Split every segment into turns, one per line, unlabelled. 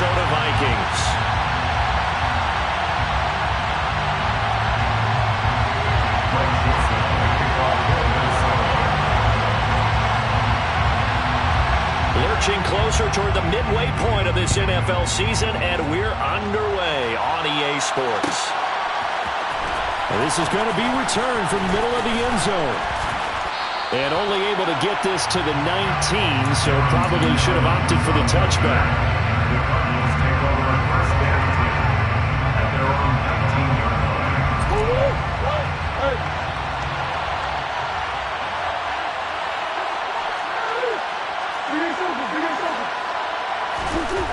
Minnesota Vikings. Lurching closer toward the midway point of this NFL season, and we're underway on EA Sports.
This is going to be returned from the middle of the end zone. And only able to get this to the 19, so probably should have opted for the touchback.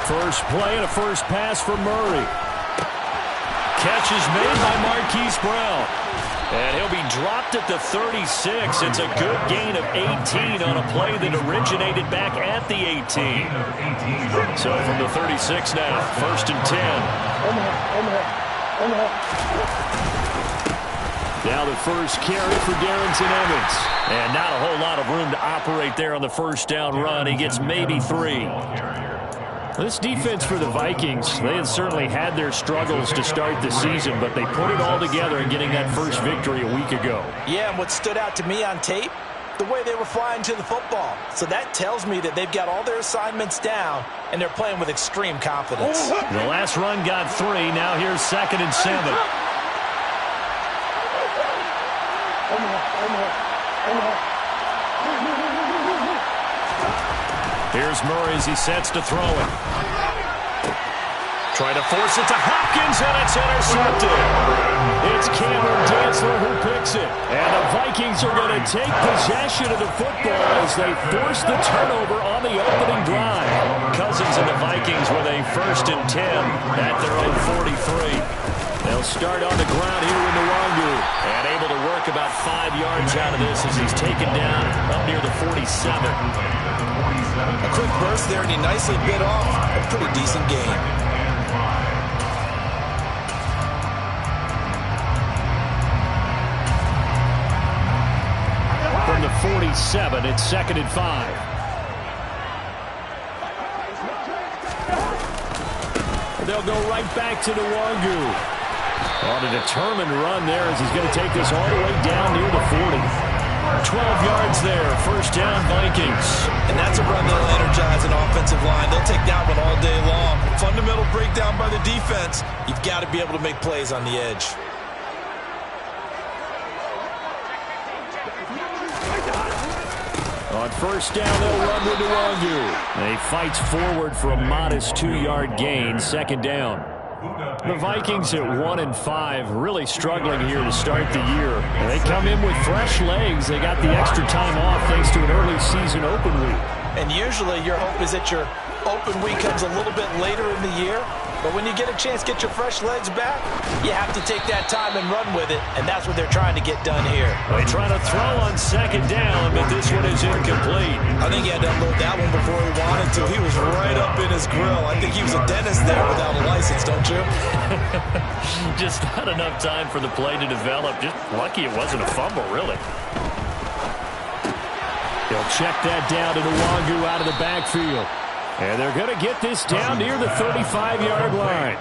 First play and a first pass for Murray. Catch is made by Marquise Brown.
And he'll be dropped at the 36. It's a good gain of 18 on a play that originated back at the 18. So from the 36 now, 1st and 10.
Now the first carry for Darrington Evans.
And not a whole lot of room to operate there on the first down run. He gets maybe 3.
This defense for the Vikings, they had certainly had their struggles to start the season, but they put it all together in getting that first victory a week ago.
Yeah, and what stood out to me on tape, the way they were flying to the football. So that tells me that they've got all their assignments down, and they're playing with extreme confidence.
The last run got 3. Now here's 2nd and 7. Here's Murray as he sets to throw it. Trying to force it to Hopkins, and it's intercepted.
It's Cameron Dantzler who picks it. And the Vikings are going to take possession of the football as they force the turnover on the opening drive.
Cousins and the Vikings with a 1st and 10 at their own 43.
They'll start on the ground here with Nwangu.
And able to work about 5 yards out of this as he's taken down up near the 47.
A quick burst there, and he nicely bit off a pretty decent gain.
From the 47, it's 2nd and 5. They'll go right back to Nwangu. On a determined run there as he's going to take this all the way down near the 40. 12 yards there, 1st down Vikings.
And that's a run that'll energize an offensive line. They'll take that one all day long. Fundamental breakdown by the defense. You've got to be able to make plays on the edge.
On 1st down, they'll run with Nwangu. He fights forward for a modest 2-yard gain, 2nd down. The Vikings at 1-5, really struggling here to start the year. And they come in with fresh legs. They got the extra time off thanks to an early season open week.
And usually your hope is that your open week comes a little bit later in the year. But when you get a chance to get your fresh legs back, you have to take that time and run with it. And that's what they're trying to get done here.
They try to throw on 2nd down, but this one is incomplete.
I think he had to unload that one before he wanted to. He was right up in his grill. I think he was a dentist there without a license, don't you?
Just not enough time for the play to develop. Just lucky it wasn't a fumble, really.
They'll check that down to Nwangu out of the backfield. And they're going to get this down near the 35-yard line.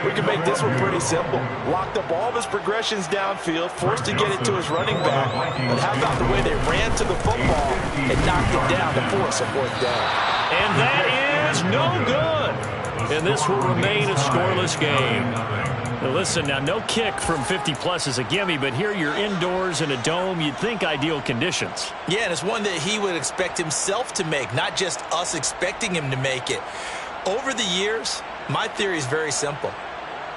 We can make this one pretty simple. Locked up all of his progressions downfield, forced to get it to his running back. But how about the way they ran to the football and knocked it down to force a 4th down?
And that is no good. And this will remain a scoreless game. Now listen, now no kick from 50-plus is a gimme, but here you're indoors in a dome. You'd think ideal conditions.
Yeah, and it's one that he would expect himself to make, not just us expecting him to make it. Over the years, my theory is very simple.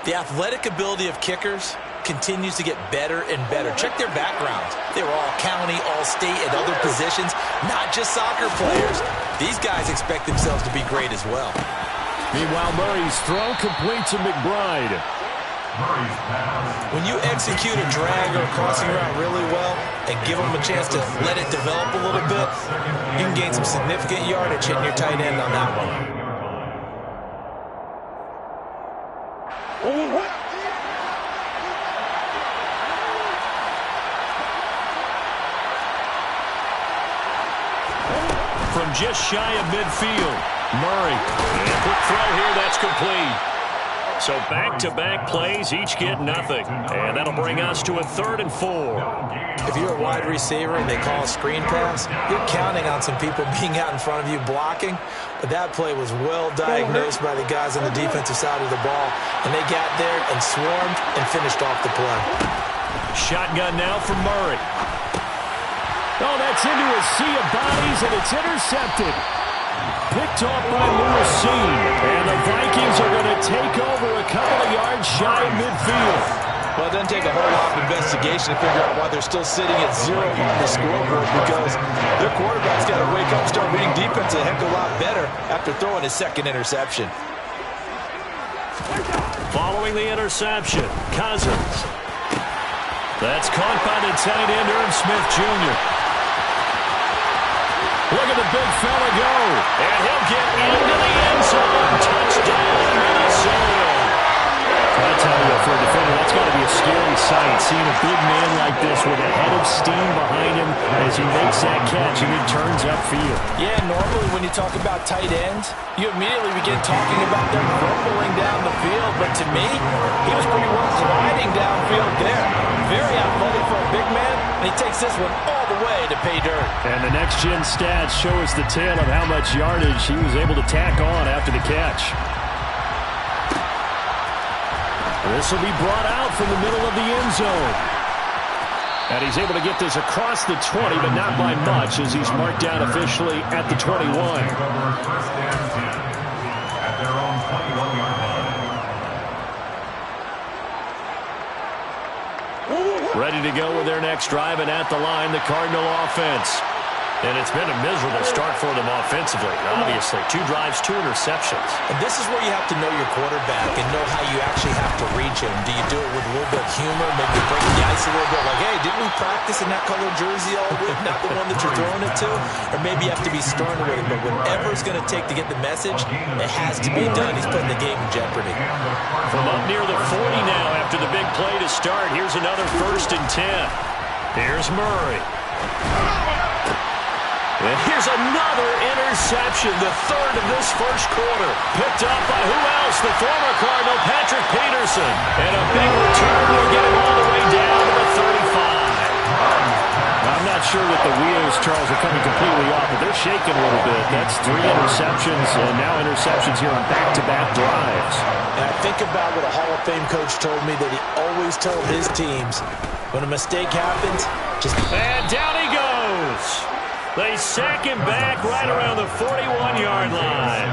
The athletic ability of kickers continues to get better and better. Check their backgrounds. They were all county, all state, and other positions, not just soccer players. These guys expect themselves to be great as well.
Meanwhile, Murray's throw complete to McBride.
When you execute a drag or a crossing route really well and give them a chance to let it develop a little bit, you can gain some significant yardage hitting your tight end on that one.
from just shy of midfield. Murray. And quick throw here. That's complete. So back-to-back plays, each get nothing. And that'll bring us to a 3rd and 4.
If you're a wide receiver and they call a screen pass, you're counting on some people being out in front of you blocking. But that play was well diagnosed by the guys on the defensive side of the ball. And they got there and swarmed and finished off the play.
Shotgun now from Murray. Oh, that's into a sea of bodies, and it's intercepted. Picked off by Lewis. And the Vikings are going to take over a couple of yards shy of midfield.
Well, it doesn't take a whole lot of investigation to figure out why they're still sitting at 0 on the scoreboard, because their quarterback's got to wake up and start reading defense a heck of a lot better after throwing his 2nd interception.
Following the interception, Cousins. That's caught by the tight end, Irv Smith Jr. Look at the big fella go. And he'll get into the end zone. Touchdown, Minnesota. I tell you, for a defender, that's got to be a scary sight, seeing a big man like this with a head of steam behind him as he makes that catch and it turns upfield.
Yeah, normally when you talk about tight ends, you immediately begin talking about them rumbling down the field. But to me, he was pretty well gliding downfield there. Very athletic for a big man, and he takes this one all the way to pay dirt.
And the next-gen stats show us the tale of how much yardage he was able to tack on after the catch. This will be brought out from the middle of the end zone. And he's able to get this across the 20, but not by much, as he's marked down officially at the 21. Ready to go with their next drive, and at the line, the Cardinal offense. And it's been a miserable start for them offensively, obviously. 2 drives, 2 interceptions.
And this is where you have to know your quarterback and know how you actually have to reach him. Do you do it with a little bit of humor, maybe break the ice a little bit, like, hey, didn't we practice in that color jersey all week, not the one that you're throwing it to? Or maybe you have to be stern with him, but whatever it's going to take to get the message, it has to be done. He's putting the game in jeopardy.
From up near the 40 now after the big play to start, here's another 1st and 10. Here's Murray. And here's another interception, the 3rd of this 1st quarter. Picked up by who else? The former Cardinal, Patrick Peterson. And a big return will get him all the way down to the 35. I'm not sure that the wheels, Charles, are coming completely off, but they're shaking a little bit. That's 3 interceptions, and now interceptions here on back-to-back drives.
And I think about what a Hall of Fame coach told me that he always told his teams, when a mistake happens, just...
And down he goes. They sack him back right around the 41-yard line.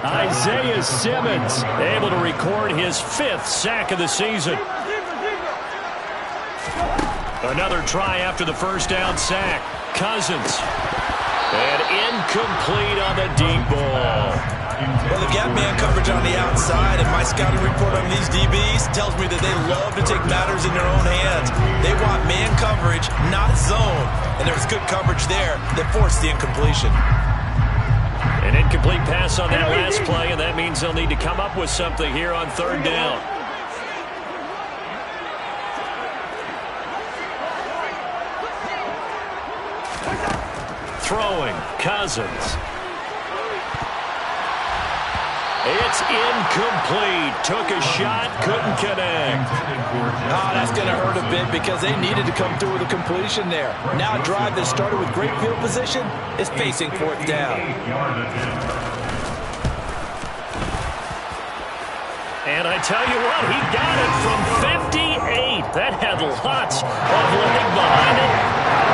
Isaiah Simmons able to record his 5th sack of the season. Another try after the 1st down sack. Cousins. And incomplete on the deep ball.
Well, the gap man coverage on the outside, and my scouting report on these DBs tells me that they love to take matters in their own hands. They want man coverage, not zone. And there was good coverage there that forced the incompletion.
An incomplete pass on that last play, and that means they'll need to come up with something here on 3rd down. Throwing, Cousins. It's incomplete. Took a shot, couldn't connect.
Oh, that's going to hurt a bit because they needed to come through with a completion there. Now a drive that started with great field position is facing 4th down.
And I tell you what, he got it from 58. That had lots of leg behind it.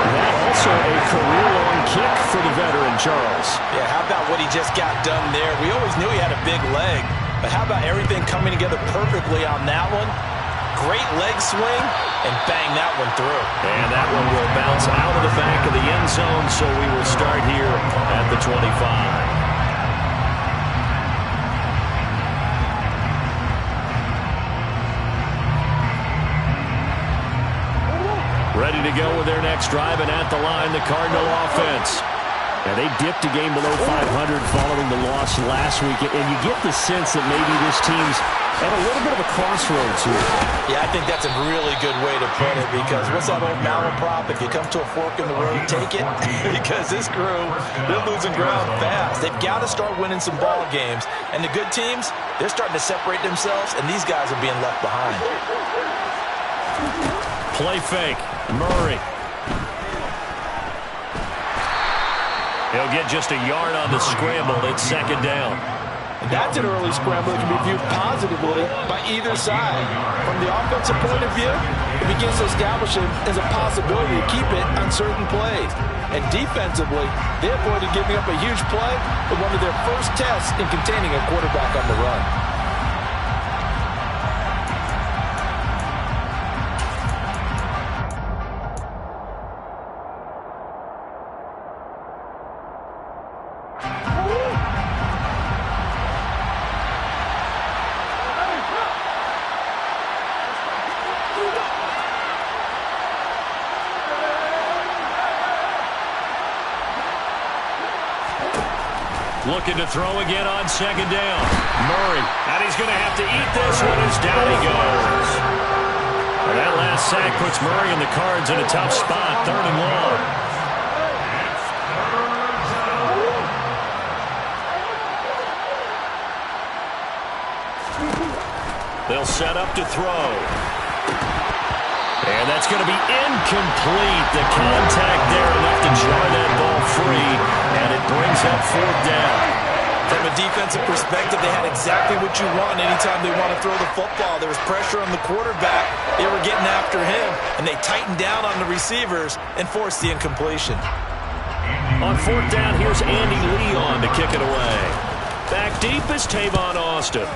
That also a career-long kick for the veteran, Charles.
Yeah, how about what he just got done there? We always knew he had a big leg, but how about everything coming together perfectly on that one? Great leg swing, and bang that one through.
And that one will bounce out of the back of the end zone, so we will start here at the 25. Ready to go with their next drive, and at the line, the Cardinal offense. And they dipped a game below 500 following the loss last week, and you get the sense that maybe this team's At a little bit of a crossroads here.
Yeah, I think that's a really good way to put it, because what's that old malaprop? If you come to a fork in the road, take it. Because this crew, they're losing ground fast. They've got to start winning some ball games. And the good teams, they're starting to separate themselves, and these guys are being left behind.
Play fake. Murray. He'll get just a yard on the scramble. It's second down.
And that's an early scramble that can be viewed positively by either side. From the offensive point of view, it begins to establish it as a possibility to keep it on certain plays. And defensively, they avoided giving up a huge play with one of their first tests in containing a quarterback on the run.
Looking to throw again on second down. Murray. And he's going to have to eat this one as down he goes. Well, that last sack puts Murray and the Cards in a tough spot. 3rd and long. They'll set up to throw. And that's going to be incomplete. The contact there enough to jar that ball free, and it brings up 4th down.
From a defensive perspective, they had exactly what you want anytime they want to throw the football. There was pressure on the quarterback. They were getting after him, and they tightened down on the receivers and forced the incompletion.
On 4th down, here's Andy Leon to kick it away. Back deep is Tavon Austin.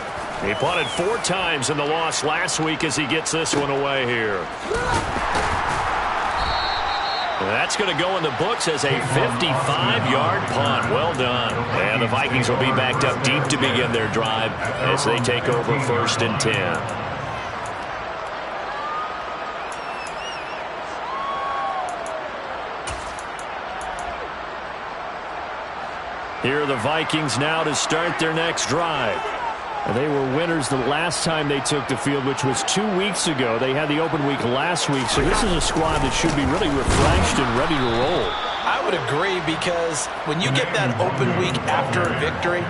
He punted 4 times in the loss last week as he gets this one away here. That's going to go in the books as a 55-yard punt. Well done. And the Vikings will be backed up deep to begin their drive as they take over 1st and 10. Here are the Vikings now to start their next drive. They were winners the last time they took the field, which was 2 weeks ago. They had the open week last week, so this is a squad that should be really refreshed and ready to roll.
I would agree, because when you get that open week after a victory,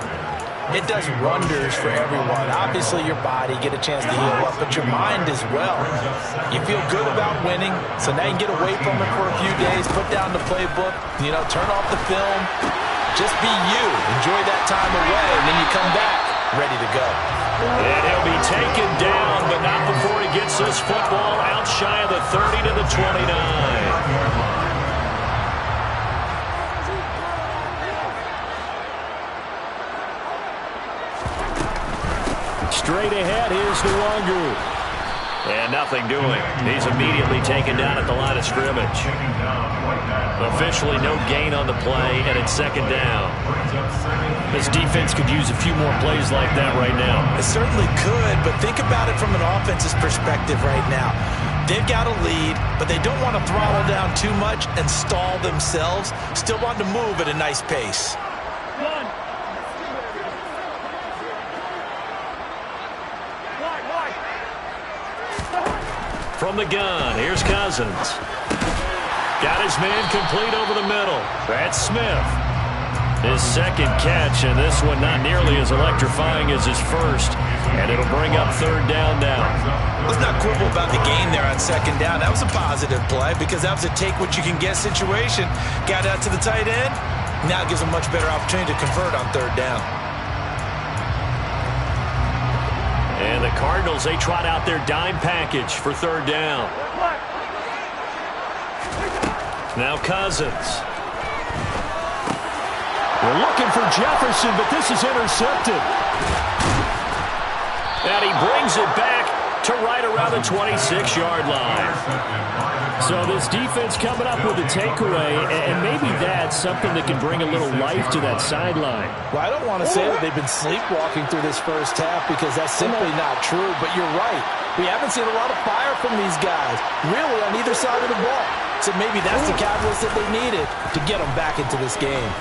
it does wonders for everyone. Obviously, your body, get a chance to heal up, but your mind as well. You feel good about winning, so now you can get away from it for a few days, put down the playbook, turn off the film, just be you. Enjoy that time away, and then you come back ready to go.
And he'll be taken down, but not before he gets this football out shy of the 30 to the 29. Straight ahead, here's Nwangu. And nothing doing. He's immediately taken down at the line of scrimmage. Officially no gain on the play, and it's 2nd down. This defense could use a few more plays like that right now.
It certainly could, but think about it from an offense's perspective right now. They've got a lead, but they don't want to throttle down too much and stall themselves. Still want to move at a nice pace.
From the gun, here's Cousins. Got his man complete over the middle. That's Smith. His 2nd catch, and this one not nearly as electrifying as his first. And it'll bring up 3rd down now.
Let's not quibble about the gain there on 2nd down. That was a positive play, because that was a take-what-you-can-get situation. Got out to the tight end. Now it gives a much better opportunity to convert on 3rd down.
And the Cardinals, they trot out their dime package for 3rd down. Now Cousins. We're looking for Jefferson, but this is intercepted. And he brings it back to right around the 26-yard line. So this defense coming up with a takeaway, and maybe that's something that can bring a little life to that sideline.
Well, I don't want to say that they've been sleepwalking through this first half, because that's simply not true, but you're right. We haven't seen a lot of fire from these guys, really, on either side of the ball. So maybe that's the catalyst that they needed to get them back into this game.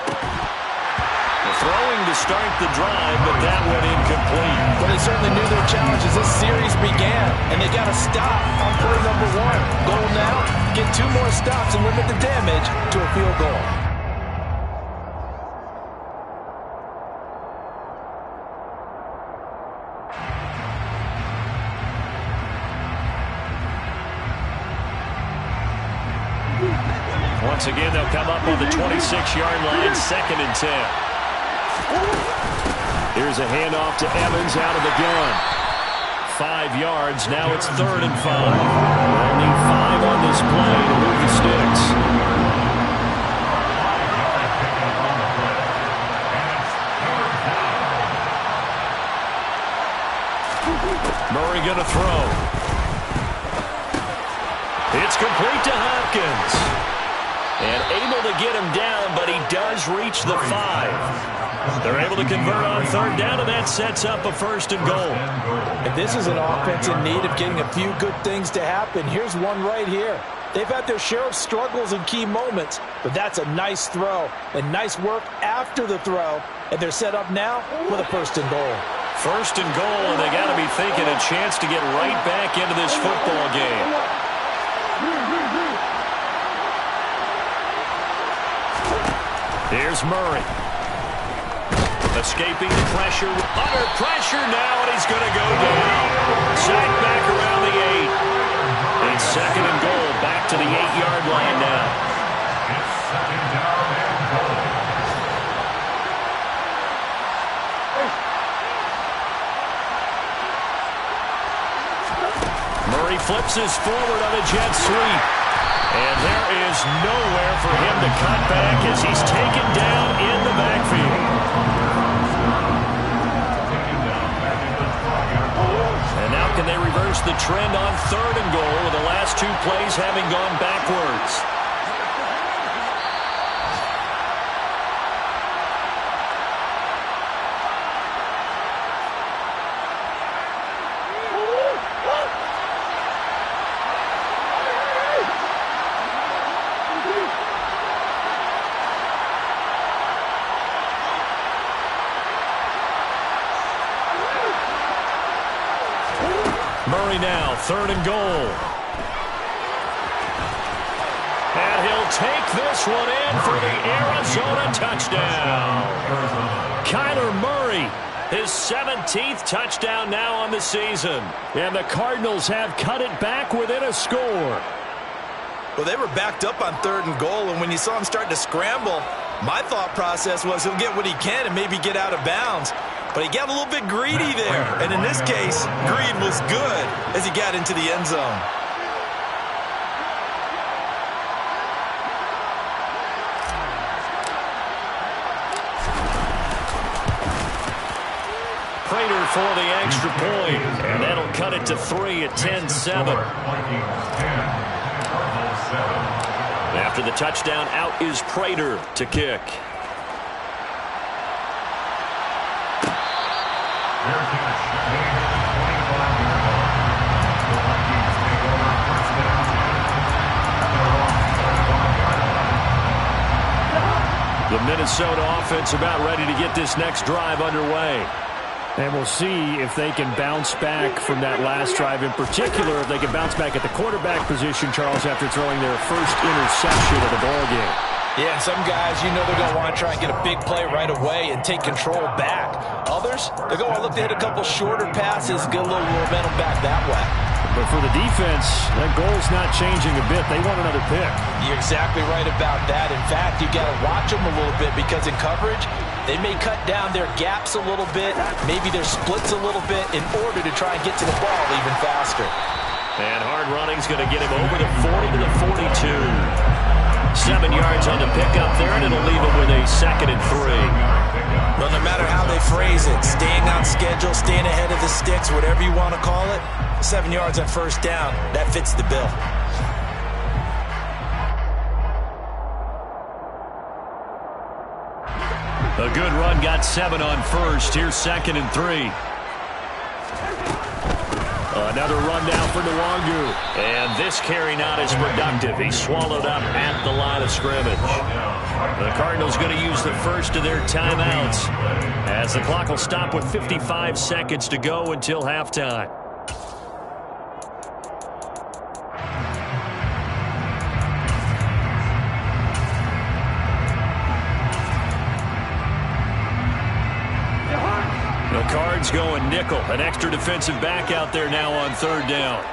The throwing to start the drive, but that went incomplete.
Well, they certainly knew their challenge as this series began, and they got to stop on play number 1. Goal now, get 2 more stops and limit the damage to a field goal.
Once again, they'll come up on the 26-yard line, 2nd and 10. Here's a handoff to Evans out of the gun. 5 yards. Now it's 3rd and 5. They'll need 5 on this play to move the sticks. Murray going to throw. It's complete to Hopkins. And able to get him down, but he does reach the 5. They're able to convert on 3rd down, and that sets up a 1st and goal.
And this is an offense in need of getting a few good things to happen. Here's one right here. They've had their share of struggles in key moments, but that's a nice throw and nice work after the throw. And they're set up now with a 1st and goal.
1st and goal, and they got to be thinking a chance to get right back into this football game. Here's Murray. Escaping the pressure. Under pressure now, and he's going to go down. Sacked back around the 8. It's 2nd and goal. Back to the 8-yard line now. Murray flips his forward on a jet sweep. And there is nowhere for him to cut back as he's taken down in the backfield. And now can they reverse the trend on 3rd and goal with the last 2 plays having gone backwards? Murray now, 3rd and goal. And he'll take this one in for the Arizona touchdown. Kyler Murray, his 17th touchdown now on the season. And the Cardinals have cut it back within a score.
Well, they were backed up on 3rd and goal, and when you saw him starting to scramble, my thought process was he'll get what he can and maybe get out of bounds. But he got a little bit greedy there. And in this case, greed was good as he got into the end zone.
Prater for the extra point. And that'll cut it to 3 at 10-7. After the touchdown, out is Prater to kick. The Minnesota offense about ready to get this next drive underway. And we'll see if they can bounce back from that last drive. In particular, if they can bounce back at the quarterback position, Charles, after throwing their first interception of the ballgame.
Yeah, and some guys, you know they're going to want to try and get a big play right away and take control back. Others, they're going to look to hit a couple shorter passes, get a little momentum back that way.
But for the defense, that goal's not changing a bit. They want another pick.
You're exactly right about that. In fact, you got to watch them a little bit because in coverage, they may cut down their gaps a little bit, maybe their splits a little bit in order to try and get to the ball even faster.
And hard running's going to get him over the 40 to the 42. 7 yards on the pickup there, and it'll leave him with a 2nd and 3.
Well, no matter how they phrase it, staying on schedule, staying ahead of the sticks, whatever you want to call it, 7 yards on 1st down, that fits the bill.
A good run got 7 on 1st. Here's 2nd and 3. Another run down for Nwangu. And this carry not as productive. He's swallowed up at the line of scrimmage. The Cardinals going to use the first of their timeouts as the clock will stop with 55 seconds to go until halftime. The Cards going nickel. An extra defensive back out there now on third down.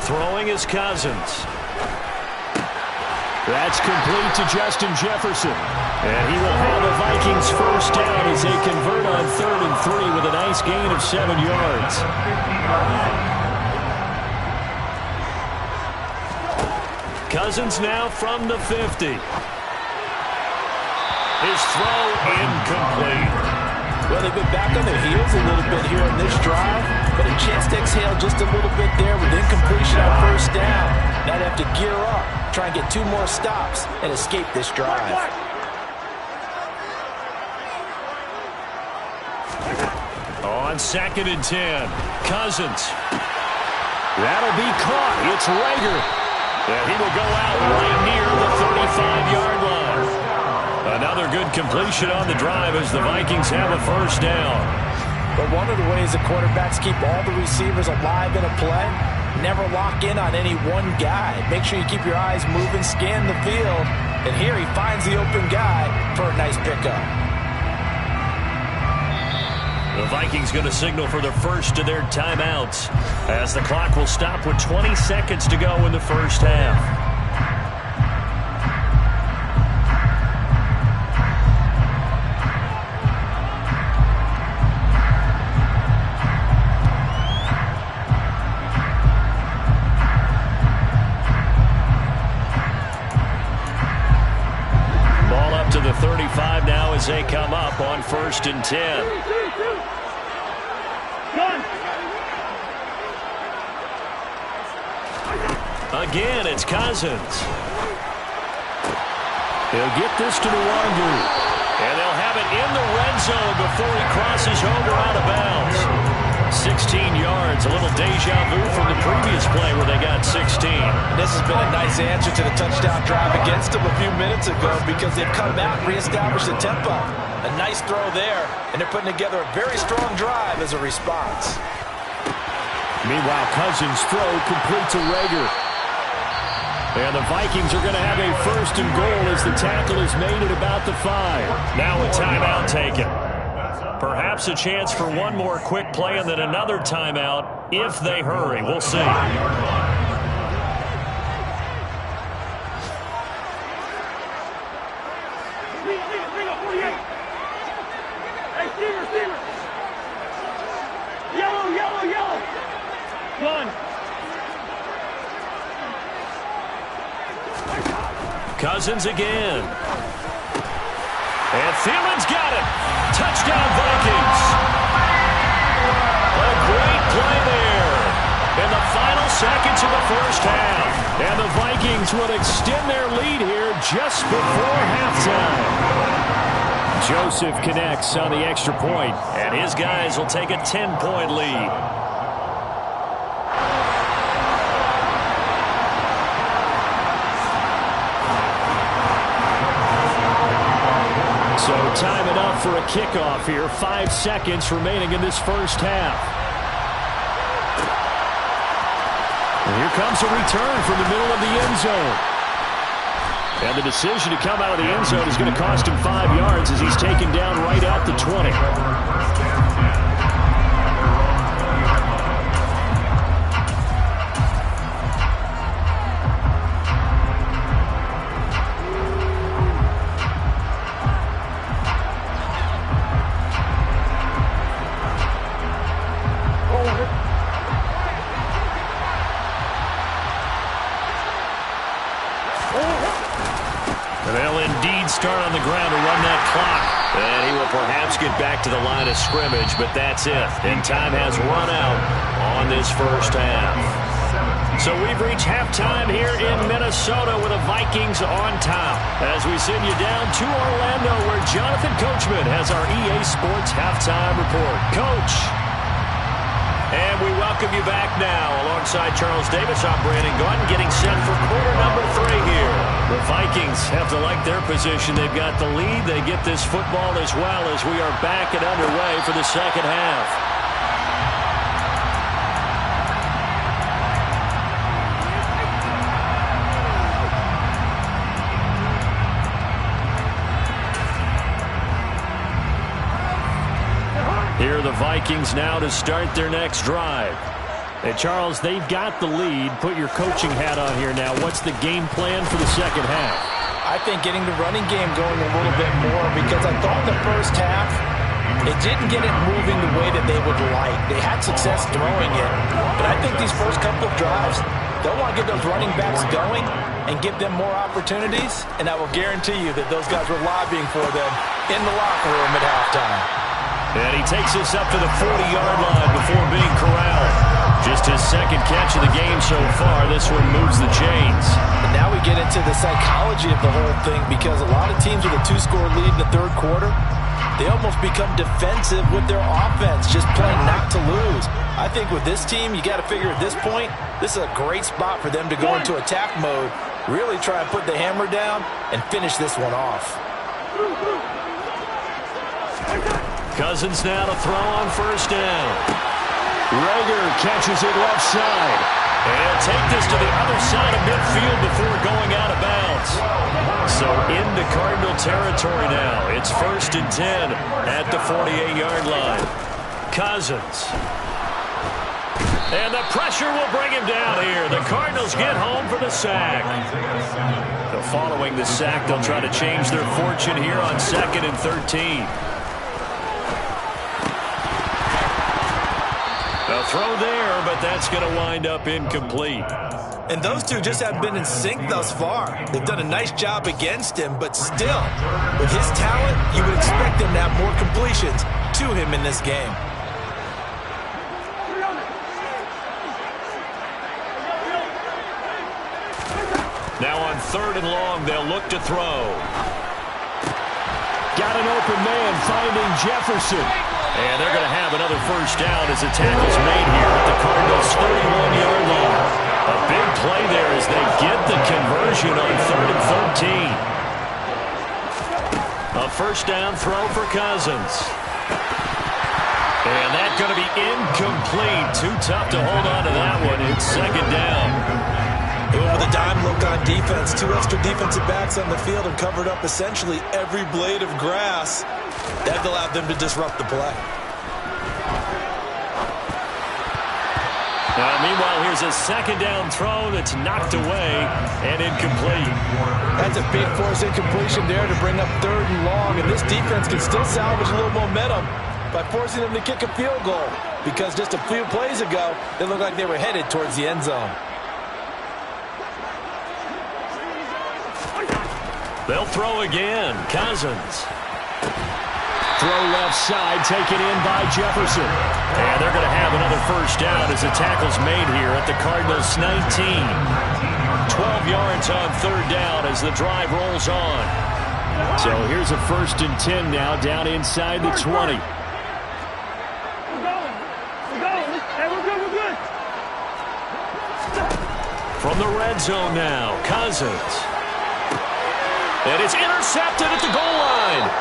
Throwing is Cousins. That's complete to Justin Jefferson. And he will have the Vikings first down as they convert on 3rd and 3 with a nice gain of 7 yards. Cousins now from the 50. His throw incomplete.
Well, they've been back on their heels a little bit here on this drive, but a chance to exhale just a little bit there with incompletion on first down. Now they have to gear up, try and get 2 more stops, and escape this drive.
On 2nd and 10, Cousins. That'll be caught. It's Rager. And he will go out right near the 35-yard line. Another good completion on the drive as the Vikings have a first down.
But one of the ways the quarterbacks keep all the receivers alive in a play, never lock in on any one guy. Make sure you keep your eyes moving, scan the field. And here he finds the open guy for a nice pickup.
The Vikings going to signal for the first of their timeouts as the clock will stop with 20 seconds to go in the first half. Ball up to the 35 now as they come up on 1st and 10. Again, it's Cousins. He'll get this to Nwangu. And they'll have it in the red zone before he crosses over out of bounds. 16 yards, a little deja vu from the previous play where they got 16.
This has been a nice answer to the touchdown drive against them a few minutes ago because they've come out and reestablished the tempo. A nice throw there, and they're putting together a very strong drive as a response.
Meanwhile, Cousins' throw complete to Rager. And the Vikings are going to have a 1st and goal as the tackle is made at about the 5. Now a timeout taken. Perhaps a chance for one more quick play and then another timeout if they hurry. We'll see. Cousins again. And Thielen's got it. Touchdown, Vikings. A great play there in the final seconds of the first half. And the Vikings will extend their lead here just before halftime. Joseph connects on the extra point, and his guys will take a 10-point lead. So time enough for a kickoff here. 5 seconds remaining in this first half. And here comes a return from the middle of the end zone. And the decision to come out of the end zone is going to cost him 5 yards as he's taken down right at the 20. They'll indeed start on the ground to run that clock. And he will perhaps get back to the line of scrimmage, but that's it. And time has run out on this first half. So we've reached halftime here in Minnesota with the Vikings on top. As we send you down to Orlando, where Jonathan Coachman has our EA Sports Halftime Report. Coach. And we welcome you back now. Alongside Charles Davis, I'm Brandon Gaudin, getting set for quarter number 3 here. The Vikings have to like their position. They've got the lead. They get this football as well as we are back and underway for the second half. Here are the Vikings now to start their next drive. Hey, Charles, they've got the lead. Put your coaching hat on here now. What's the game plan for the second half?
I think getting the running game going a little bit more, because I thought the first half, it didn't get it moving the way that they would like. They had success throwing it. But I think these first couple of drives, they'll want to get those running backs going and give them more opportunities. And I will guarantee you that those guys were lobbying for them in the locker room at halftime.
And he takes us up to the 40-yard line before being corralled. Just his second catch of the game so far. This one moves the chains.
And now we get into the psychology of the whole thing, because a lot of teams with a 2-score lead in the third quarter, they almost become defensive with their offense, just playing not to lose. I think with this team, you got to figure at this point, this is a great spot for them to go into attack mode, really try and put the hammer down and finish this one off.
Cousins now to throw on first down. Rager catches it left side. And he'll take this to the other side of midfield before going out of bounds. So into Cardinal territory now. It's 1st and 10 at the 48-yard line. Cousins. And the pressure will bring him down here. The Cardinals get home for the sack. So following the sack, they'll try to change their fortune here on 2nd and 13. A throw there, but that's going to wind up incomplete.
And those two just have been in sync thus far. They've done a nice job against him, but still, with his talent, you would expect him to have more completions to him in this game.
Now on 3rd and long, they'll look to throw. Got an open man finding Jefferson. And they're going to have another first down as the tackle's made here at the Cardinals' 31-yard line. A big play there as they get the conversion on 3rd and 13. A first down throw for Cousins. And that's going to be incomplete. Too tough to hold on to that one. It's 2nd down.
With a dime look on defense, 2 extra defensive backs on the field and covered up essentially every blade of grass. That allowed them to disrupt the play.
Meanwhile, here's a 2nd down throw that's knocked away and incomplete.
That's a big force incompletion there to bring up 3rd and long, and this defense can still salvage a little momentum by forcing them to kick a field goal, because just a few plays ago, they looked like they were headed towards the end zone.
They'll throw again. Cousins. Throw left side, taken in by Jefferson. And they're going to have another first down as the tackle's made here at the Cardinals' 19. 12 yards on 3rd down as the drive rolls on. So here's a 1st and 10 now down inside the 20. From the red zone now, Cousins. And it's intercepted at the goal line.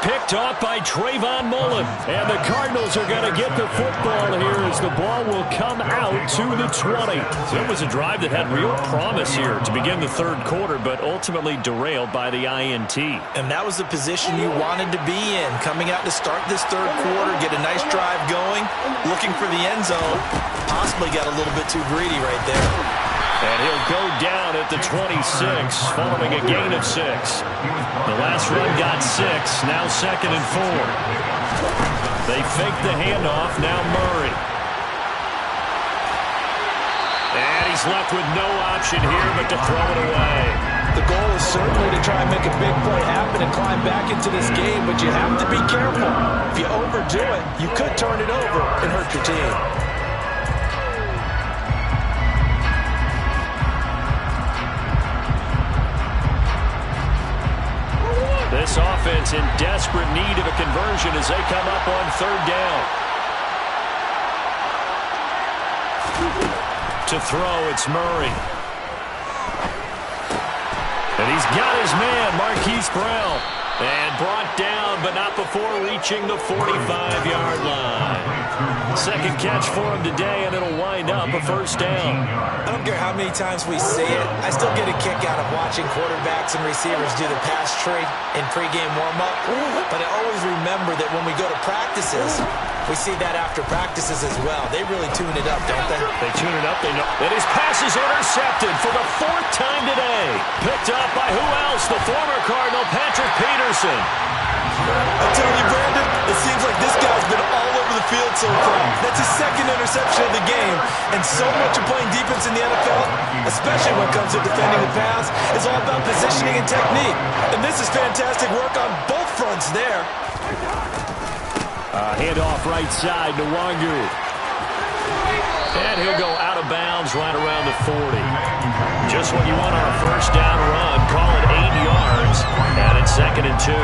Picked off by Trayvon Mullen. And the Cardinals are going to get the football here as the ball will come out to the 20. So it was a drive that had real promise here to begin the 3rd quarter, but ultimately derailed by the INT.
And that was the position you wanted to be in. Coming out to start this 3rd quarter, get a nice drive going, looking for the end zone. Possibly got a little bit too greedy right there.
And he'll go down at the 26, following a gain of 6. The last run got 6, now 2nd and 4. They fake the handoff, now Murray. And he's left with no option here but to throw it away.
The goal is certainly to try and make a big play happen and climb back into this game, but you have to be careful. If you overdo it, you could turn it over and hurt your team.
this offense in desperate need of a conversion as they come up on third down. To throw, it's Murray. And he's got his man, Marquise Brown. And brought down, but not before reaching the 45-yard line. Second catch for him today, and it'll wind up a first down.
I don't care how many times we see it. I still get a kick out of watching quarterbacks and receivers do the pass tree in pregame warm-up. But I always remember that when we go to practices, we see that after practices as well. They really tune it up, don't they?
They tune it up. They know. And his pass is intercepted for the fourth time today. Picked up by who else? The former Cardinal, Patrick Peterson.
I tell you, Brandon, it seems like this guy's been all over the field so far. That's his second interception of the game. And so much of playing defense in the NFL, especially when it comes to defending the pass, is all about positioning and technique. And this is fantastic work on both fronts there.
Handoff right side to Wangu. And he'll go out of bounds right around the 40. Just what you want on a first down run. Call it 8 yards. And it's 2nd and 2.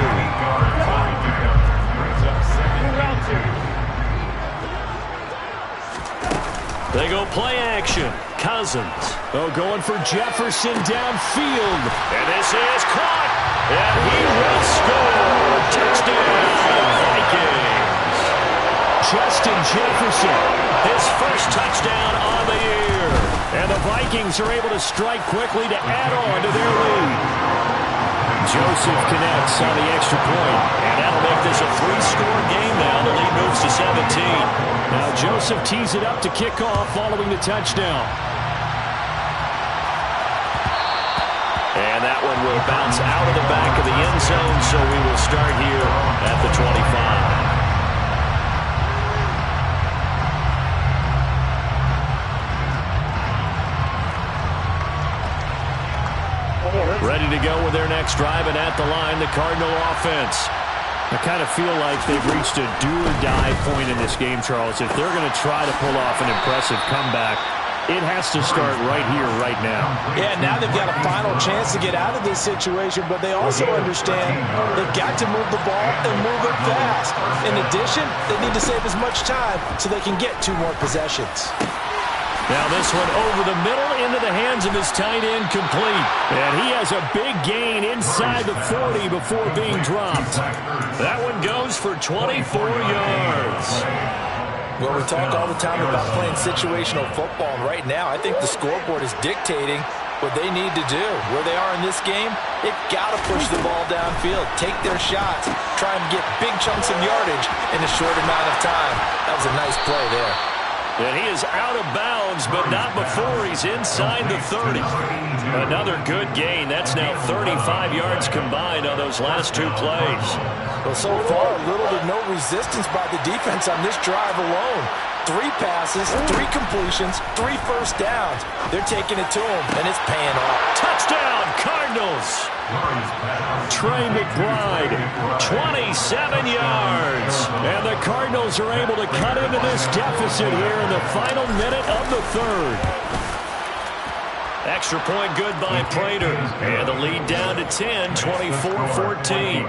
They go play action. Cousins. Oh, going for Jefferson downfield. And this is caught. And he will score. Touchdown, Vikings. Justin Jefferson, his first touchdown on the year. And the Vikings are able to strike quickly to add on to their lead. Joseph connects on the extra point, and that'll make this a 3-score game now. The lead moves to 17. Now Joseph tees it up to kick off following the touchdown. And that one will bounce out of the back of the end zone, so we will start here at the 25. Ready to go with their next drive, and at the line, the Cardinal offense. I kind of feel like they've reached a do-or-die point in this game, Charles. If they're going to try to pull off an impressive comeback, it has to start right here, right now.
Yeah, now they've got a final chance to get out of this situation, but they also understand they've got to move the ball and move it fast. In addition, they need to save as much time so they can get 2 more possessions.
Now this one over the middle into the hands of his tight end, complete. And he has a big gain inside the 40 before being dropped. That one goes for 24 yards.
Well, we talk all the time about playing situational football, and right now I think the scoreboard is dictating what they need to do. Where they are in this game, they've got to push the ball downfield, take their shots, try and get big chunks of yardage in a short amount of time. That was a nice play there.
And he is out of bounds, but not before he's inside the 30. Another good gain. That's now 35 yards combined on those last 2 plays.
Well, so far, little to no resistance by the defense on this drive alone. 3 passes, 3 completions, 3 first downs. They're taking it to him, and it's paying off.
Touchdown, Cardinals! Trey McBride, 27 yards. And the Cardinals are able to cut into this deficit here in the final minute of the 3rd. Extra point good by Prater. And the lead down to 10, 24-14.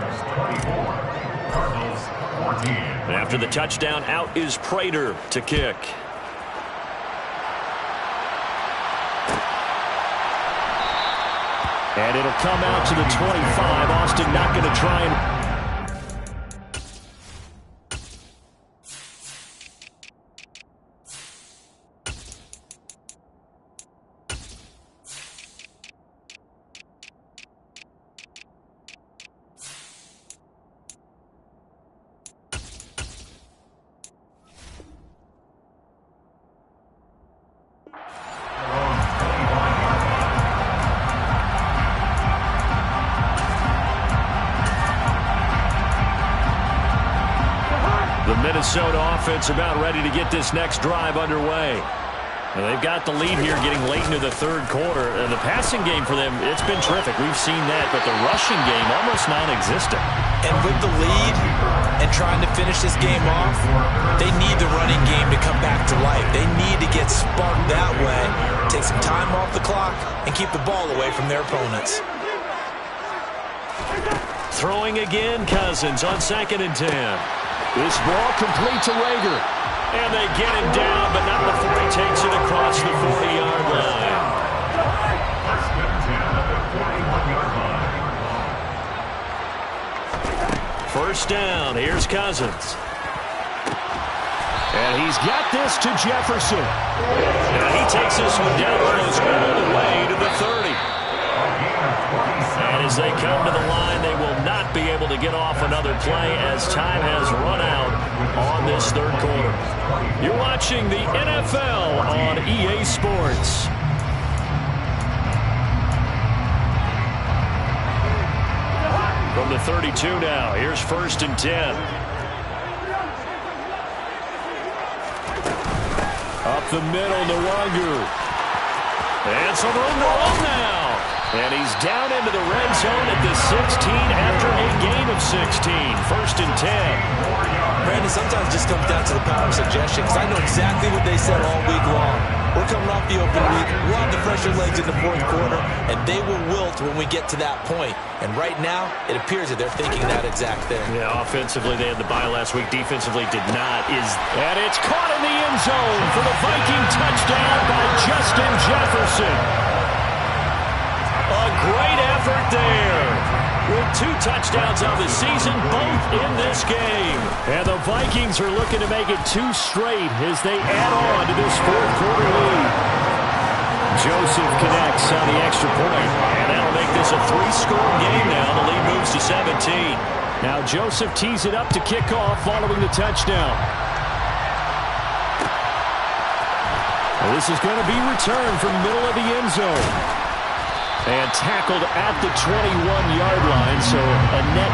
After the touchdown, out is Prater to kick. And it'll come out to the 25. Austin not going to try and... Minnesota offense about ready to get this next drive underway. Now they've got the lead here getting late into the 3rd quarter. And the passing game for them, it's been terrific. We've seen that, but the rushing game almost non-existent.
And with the lead and trying to finish this game off, they need the running game to come back to life. They need to get sparked that way, take some time off the clock, and keep the ball away from their opponents.
Throwing again, Cousins on 2nd and 10.
This ball complete to Rager.
And they get him down, but not before he takes it across the 40-yard line. First down, here's Cousins.
And he's got this to Jefferson.
And he takes this one down, goes all the way to the 30. And as they come to the line, they will not be able to get off another play as time has run out on this third quarter. You're watching the NFL on EA Sports. From the 32 now, here's 1st and 10. Up the middle, Nwangu. And some room to run now. And he's down into the red zone at the 16 after a gain of 16. 1st and 10.
Brandon, sometimes it just comes down to the power of suggestion, because I know exactly what they said all week long. We're coming off the open week. We'll have the fresher legs in the 4th quarter, and they will wilt when we get to that point. And right now, it appears that they're thinking that exact thing.
Yeah, offensively, they had the bye last week. Defensively, did not. And it's caught in the end zone for the Viking touchdown by Justin Jefferson. A great effort there. With 2 touchdowns on the season, both in this game. And the Vikings are looking to make it 2 straight as they add on to this 4th quarter lead. Joseph connects on the extra point, and that'll make this a 3-score game now. The lead moves to 17. Now Joseph tees it up to kick off following the touchdown. Well, this is going to be returned from the middle of the end zone. And tackled at the 21-yard line, so a net